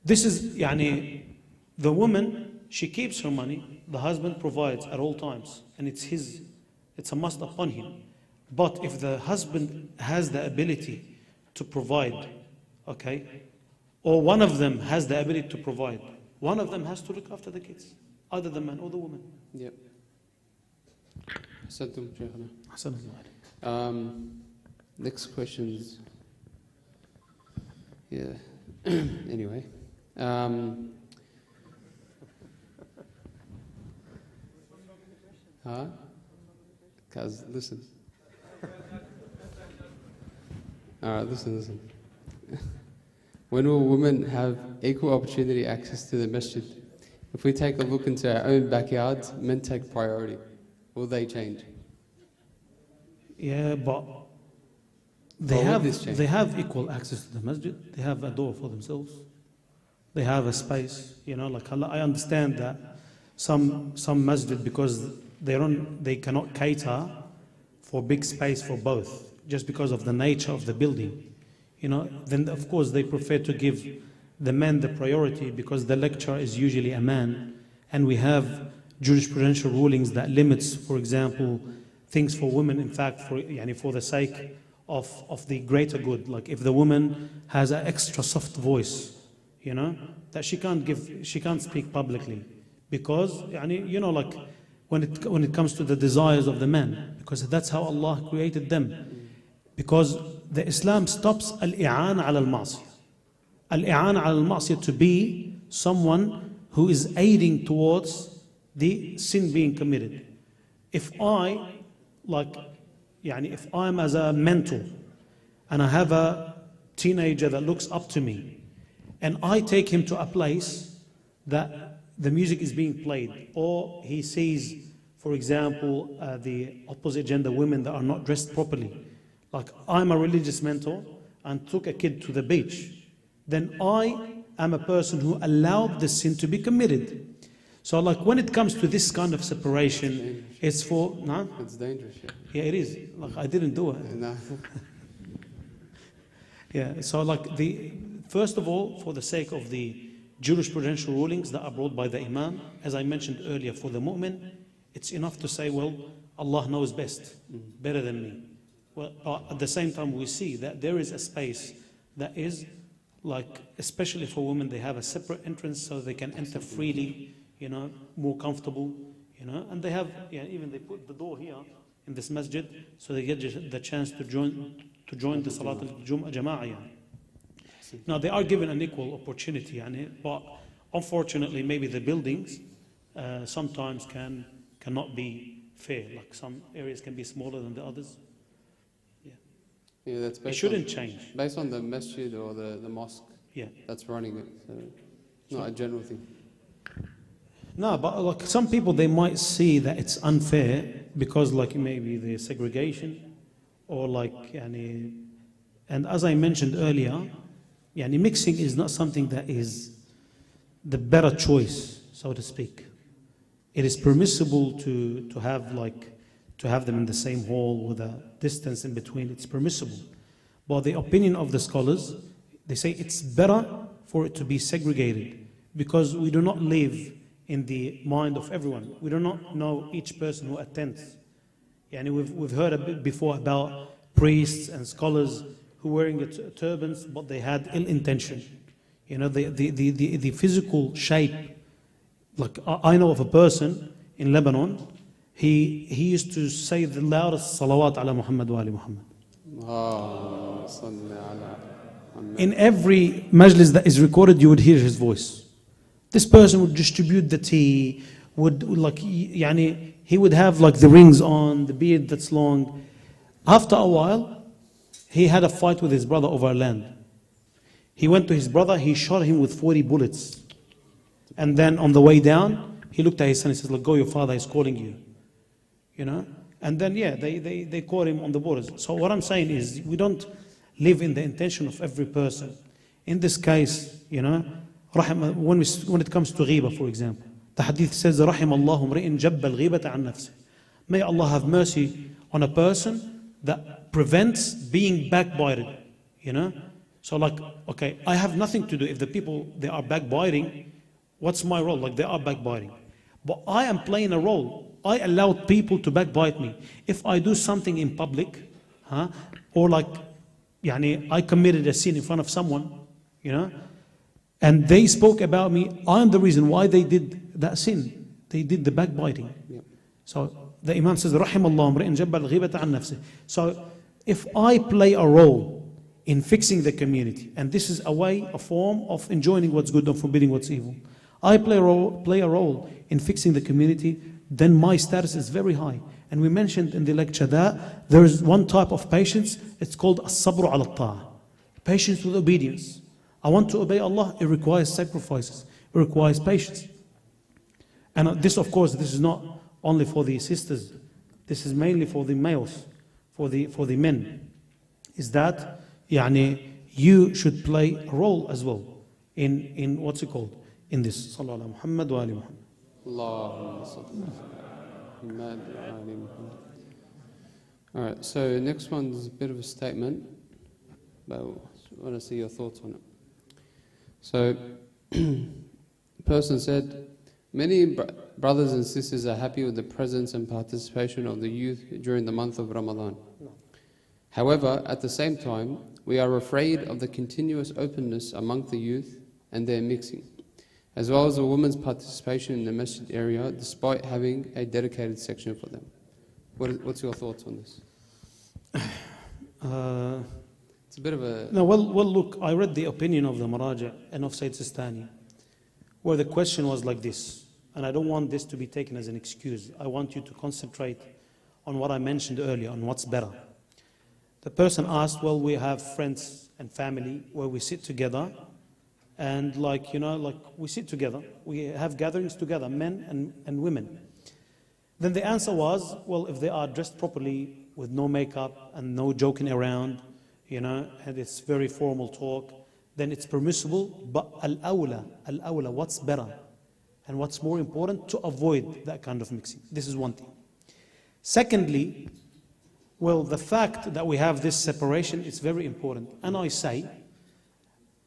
this is, the woman, she keeps her money, the husband provides at all times, and it's a must upon him. But if the husband has the ability to provide, or one of them has the ability to provide, one of them has to look after the kids, either the man or the woman. Yep. أحسنتم شيخنا. أحسن الله عليك. Next questions. Yeah. Anyway. Guys, listen. All right, listen. When will women have equal opportunity access to the masjid? If we take a look into our own backyards, men take priority. Will they change? Yeah, but they have equal access to the masjid. They have a door for themselves. They have a space. I understand that some masjid, because they cannot cater for big space for both, just because of the nature of the building. Then of course they prefer to give the man the priority, because the lecturer is usually a man, and we have jurisprudential rulings that limits, for example, things for women, in fact, for the sake of the greater good. Like if the woman has an extra soft voice, that she can't speak publicly, because like when it comes to the desires of the man, because that's how Allah created them. Because the Islam stops al-i'ana ala al-ma'siyah. Al-i'ana ala al-ma'siyah, to be someone who is aiding towards the sin being committed. If I'm as a mentor and I have a teenager that looks up to me, and I take him to a place that the music is being played, or he sees, for example, the opposite gender women that are not dressed properly. Like I'm a religious mentor and took a kid to the beach, then I am a person who allowed the sin to be committed. So like when it comes to this kind of separation, it's for... No? It's dangerous, yeah. Yeah, it is. Like I didn't do it. No. Yeah, so like first of all, for the sake of the jurisprudential rulings that are brought by the Imam, as I mentioned earlier, for the mu'min, it's enough to say, well, Allah knows best, better than me. Well, at the same time, we see that there is a space that is like, especially for women, they have a separate entrance so they can enter freely, more comfortable, and they have, even they put the door here in this masjid so they get the chance to join the Salat al-Jama'ah. Now, they are given an equal opportunity, but unfortunately, maybe the buildings sometimes cannot be fair. Like some areas can be smaller than the others. Yeah, that's based it shouldn't change. Based on the masjid or the mosque that's running it. So it's not a general thing. No, but like some people, they might see that it's unfair because like maybe the segregation or like, and as I mentioned earlier, mixing is not something that is the better choice. so to speak. It is permissible to have them in the same hall with a distance in between. It's permissible. But the opinion of the scholars, they say it's better for it to be segregated because we do not live in the mind of everyone. We do not know each person who attends. Yani we've heard a bit before about priests and scholars who were wearing turbans, but they had ill intention. You know, the physical shape. Like I know of a person in Lebanon, he used to say the loudest salawat ala Muhammad wa ali Muhammad. In every majlis that is recorded, you would hear his voice. This person would distribute the tea, he would have like the rings on, the beard that's long. After a while, he had a fight with his brother over land. He went to his brother, he shot him with 40 bullets. And then on the way down, he looked at his son and says, "Look, go, your father is calling you." You know? And then, they caught him on the borders. So what I'm saying is, we don't live in the intention of every person. In this case, when it comes to ghiba, for example, the hadith says, رَحِمَ اللَّهُ امْرِئٍ جَبَّ الْغِيبَةَ عَنْ نَفْسِهِ. May Allah have mercy on a person that prevents being backbited. So okay, I have nothing to do. If the people, they are backbiting, what's my role? Like, they are backbiting. But I am playing a role. I allowed people to backbite me. If I do something in public, or I committed a sin in front of someone, and they spoke about me, I'm the reason why they did that sin. They did the backbiting. Yep. So the Imam says, رَحِمَ اللَّهُ امْرِئٍ جَبَّ الْغِيبَةَ عَنْ نَفْسِهِ. So if I play a role in fixing the community, and this is a form of enjoining what's good and forbidding what's evil, I play a role in fixing the community, then my status is very high. And we mentioned in the lecture that there is one type of patience, it's called as-sabru ala ta'ah, patience with obedience. I want to obey Allah, it requires sacrifices, it requires patience. And this, of course, this is not only for the sisters, this is mainly for the males, for the men, is that you should play a role as well in what's it called? In this. Sallallahu ala Muhammad wa ali Muhammad. Allahumma salli ala Muhammad wa ali Muhammad. All right, so next one's a bit of a statement, but I want to see your thoughts on it. So, the person said, many brothers and sisters are happy with the presence and participation of the youth during the month of Ramadan. However, at the same time, we are afraid of the continuous openness among the youth and their mixing, as well as the women's participation in the masjid area, despite having a dedicated section for them. What's your thoughts on this? It's a bit of a... No, well, look, I read the opinion of the Maraja and of Sayyid Sistani, where the question was like this, and I don't want this to be taken as an excuse. I want you to concentrate on what I mentioned earlier, on what's better. The person asked, well, we have friends and family where we sit together, and we sit together, we have gatherings together, men and women. Then the answer was, well, if they are dressed properly with no makeup and no joking around, and it's very formal talk, then it's permissible. But al-awla, what's better and what's more important, to avoid that kind of mixing. This is one thing. Secondly, well, the fact that we have this separation is very important. And I say,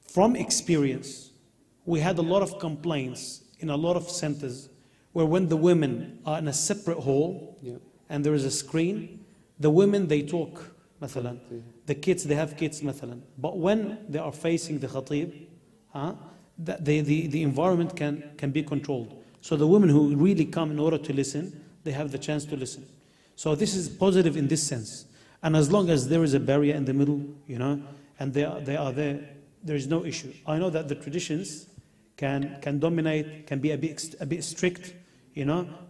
from experience, we had a lot of complaints in a lot of centers where when the women are in a separate hall, and there is a screen, the women, they talk, مثلا. The kids, they have kids, مثلا. But when they are facing the khatib, the environment can be controlled. So the women who really come in order to listen, they have the chance to listen. So this is positive in this sense. And as long as there is a barrier in the middle, and they are there, there is no issue. I know that the traditions can dominate, can be a bit strict,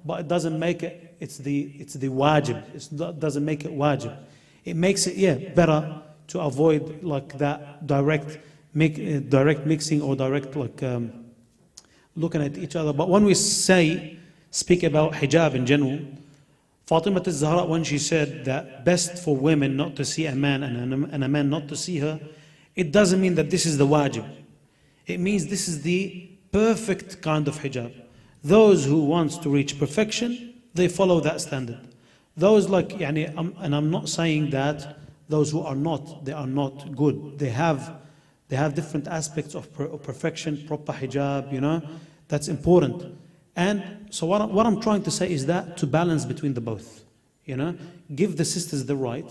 but it doesn't make it, it's the wajib. It doesn't make it wajib. It makes it, better to avoid like that direct mixing or direct looking at each other. But when we speak about hijab in general, Fatima al-Zahra, when she said that best for women not to see a man and a man not to see her, it doesn't mean that this is the wajib. It means this is the perfect kind of hijab. Those who want to reach perfection, they follow that standard. Those like, and I'm not saying that those who are not, they are not good. They have different aspects of perfection, proper hijab, that's important. And so what I'm trying to say is that to balance between the both, give the sisters the right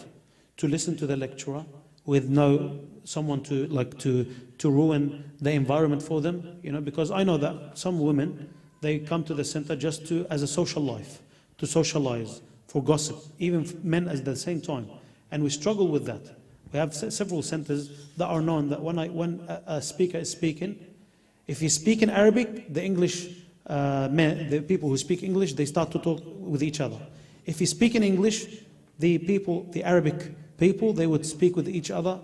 to listen to the lecturer with no someone to ruin the environment for them, because I know that some women, they come to the center just as a social life, to socialize, for gossip, even men at the same time. And we struggle with that. We have several centers that are known that when a speaker is speaking, if he's speaking Arabic, the English men, the people who speak English, they start to talk with each other. If he's speaking English, the Arabic people, they would speak with each other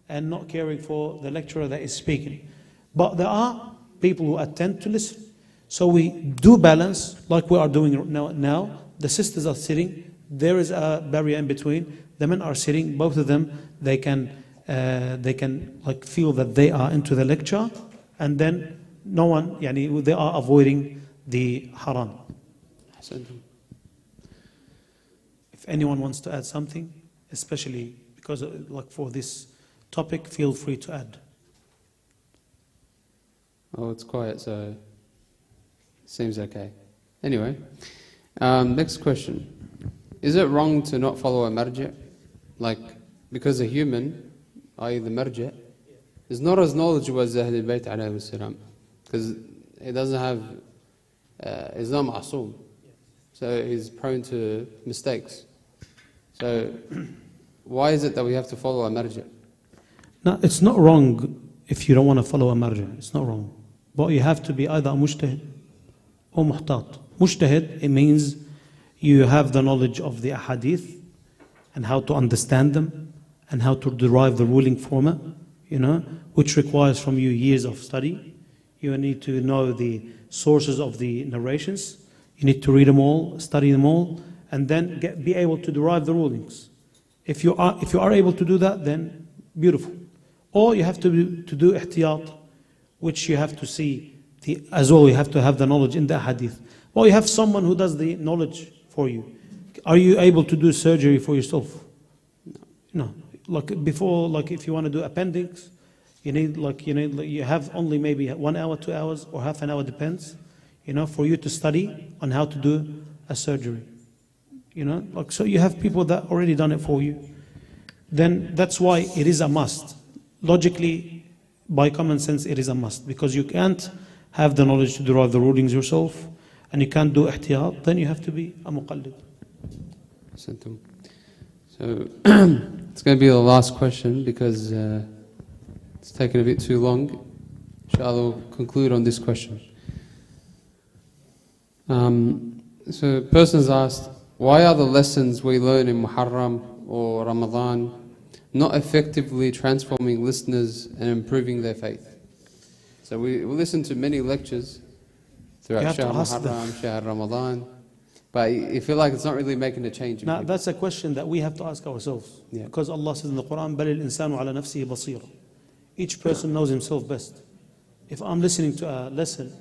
and not caring for the lecturer that is speaking. But there are people who attend to listen. So we do balance, like we are doing now. The sisters are sitting, there is a barrier in between. The men are sitting, both of them, they can like feel that they are into the lecture, and then no one, they are avoiding the haram. If anyone wants to add something, especially because like for this topic, feel free to add. Oh, it's quiet, so seems okay. Anyway, next question. Is it wrong to not follow a marji'? Like, because a human, i.e. the marji', is not as knowledgeable as Ahlul Bayt alayhi salam, because he doesn't have, he's not ma'soom, so he's prone to mistakes. So, why is it that we have to follow a marji'? No, it's not wrong if you don't want to follow a marji'. It's not wrong. But you have to be either a mujtahid or muhtat. Mujtahid, it means you have the knowledge of the ahadith and how to understand them and how to derive the ruling from it, which requires from you years of study. You need to know the sources of the narrations. You need to read them all, study them all, and then be able to derive the rulings. If you are able to do that, then beautiful. Or you have to do ihtiyat, which you have to see as well. You have to have the knowledge in the hadith. Or you have someone who does the knowledge for you. Are you able to do surgery for yourself? No. Like before, like if you want to do appendix, you have only maybe 1 hour, 2 hours, or half an hour, depends, for you to study on how to do a surgery. So you have people that already done it for you. Then that's why it is a must. Logically, by common sense, it is a must, because you can't have the knowledge to derive the rulings yourself, and you can't do ihtiyat, then you have to be a muqallid. So it's going to be the last question because it's taken a bit too long. Inshallah, we'll conclude on this question. So a person has asked, why are the lessons we learn in Muharram or Ramadan not effectively transforming listeners and improving their faith? So we listen to many lectures throughout Shahr Muharram, Shahr Ramadan, but you feel like it's not really making a change. Now that's a question that we have to ask ourselves. Yeah. Because Allah says in the Quran, بَلِ الْإِنسَانُ عَلَى نَفْسِهِ بَصِيرًا. Each person knows himself best. If I'm listening to a lesson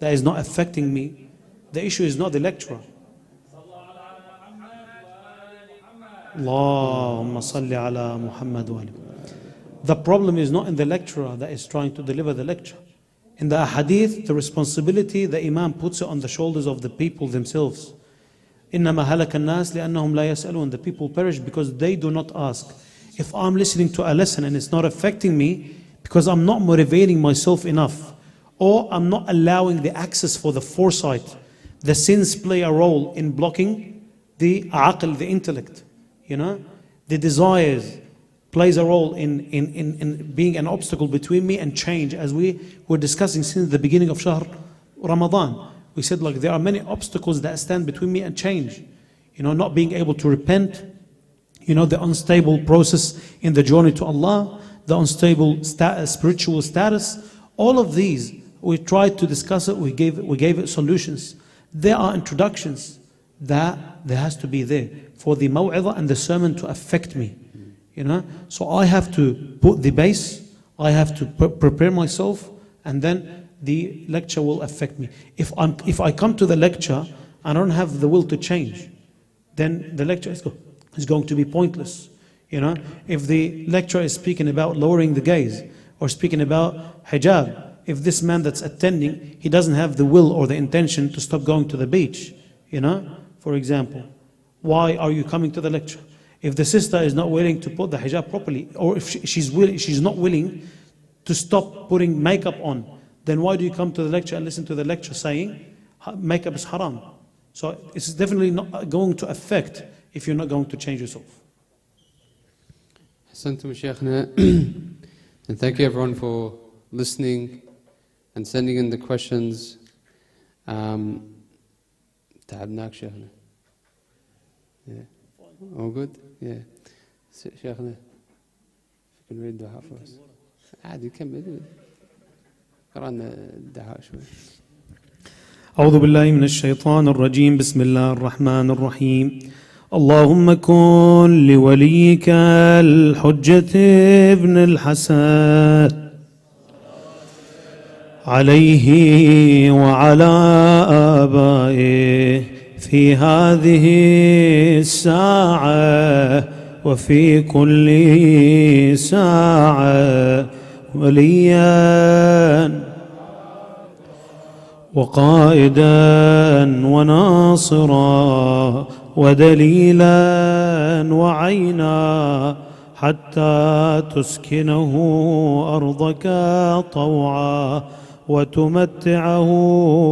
that is not affecting me, the issue is not the lecturer. Allahumma salli ala Muhammad wa ali. The problem is not in the lecturer that is trying to deliver the lecture. In the hadith, the responsibility, the Imam puts it on the shoulders of the people themselves. إِنَّمَا هَلَكَ النَّاسِ لِأَنَّهُمْ لَا يَسْأَلُونَ. The people perish because they do not ask. If I'm listening to a lesson and it's not affecting me because I'm not motivating myself enough, or I'm not allowing the access for the foresight, the sins play a role in blocking the aql, the intellect. The desires plays a role in being an obstacle between me and change, as we were discussing since the beginning of Shahr Ramadan. We said there are many obstacles that stand between me and change. Not being able to repent, the unstable process in the journey to Allah, the unstable spiritual status. All of these, we tried to discuss it, we gave it solutions. There are introductions that there has to be there for the maw'idah and the sermon to affect me. So I have to put the base, I have to prepare myself, and then the lecture will affect me. If I come to the lecture and I don't have the will to change, then the lecture is going to be pointless. You know, if the lecturer is speaking about lowering the gaze or speaking about hijab, if this man that's attending, he doesn't have the will or the intention to stop going to the beach, you know, for example, why are you coming to the lecture? If the sister is not willing to put the hijab properly, or if she's not willing to stop putting makeup on, then why do you come to the lecture and listen to the lecture saying makeup is haram? So it's definitely not going to affect if you're not going to change yourself. Ahsantum Shaykhna. And thank you everyone for listening and sending in the questions. تعبناك شيخنا. Yeah. All good? Yeah. شيخنا if you can read دعاء for us. عادي كمل. قرأنا الدعاء شوي. أعوذ بالله من الشيطان الرجيم. بسم الله الرحمن الرحيم. اللهم كن لوليك الحجة ابن الحسن عليه وعلى آبائه في هذه الساعة وفي كل ساعة وليا وقائدا وناصرا ودليلا وعينا حتى تسكنه أرضك طوعا وتمتعه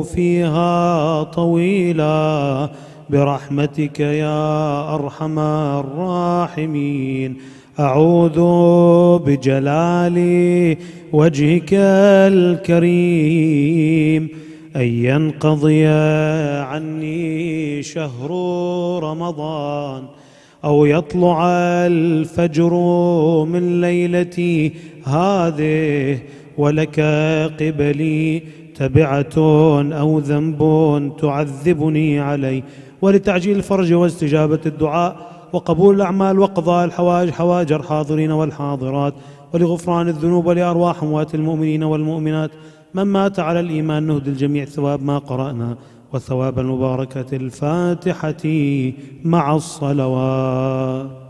فيها طويلا برحمتك يا أرحم الراحمين. أعوذ بجلال وجهك الكريم أن ينقضي عني شهر رمضان أو يطلع الفجر من ليلتي هذه ولك قبلي تبعة أو ذنب تعذبني عليه، ولتعجيل الفرج واستجابة الدعاء وقبول الأعمال وقضاء الحوائج حوائج الحاضرين والحاضرات، ولغفران الذنوب ولأرواح أموات المؤمنين والمؤمنات من مات على الإيمان. نهدي الجميع ثواب ما قرأنا وثواب المباركة الفاتحة مع الصلوات.